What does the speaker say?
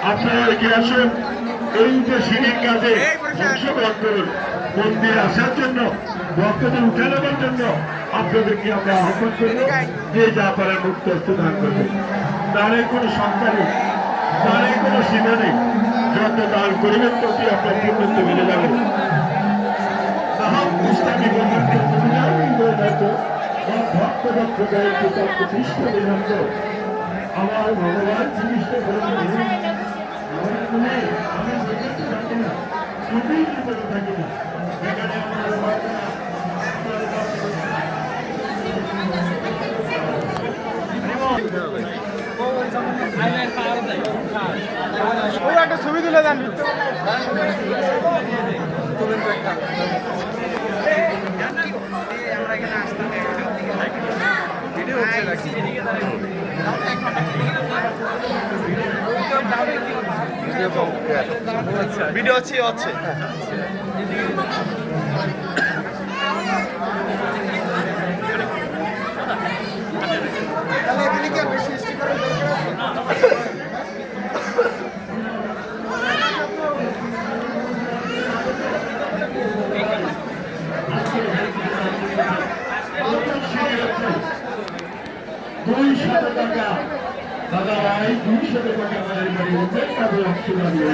আপনারা এগিয়ে আসুন, এই যে সিঁড়ির কাজে অংশগ্রহণ করুন। মন্দিরে আসার জন্য, ভক্তদের উঠে নেবার জন্য আপনাদেরকে আমরা আহ্বান করব, যে যা পারেন মুক্ত হস্তে দান করবেন। দানের কোনো সংখ্যা নেই, দানের কোনো সীমা নেই। যত দান করিবেন ততই আপনার পূর্ণত্ব মিলে যাবে। ইসলামী ভক্ত ভক্ত আমার ভগবান শ্রীকৃষ্ণ আমি থাকি না, থাকি না। এখানে একটা ছবি তুলে দেন। ভিডিও আছে আছে টাকা দাদা ভাই 200 টাকা আমাদের বাড়ি হচ্ছে, তাদের অংশ দাঁড়িয়ে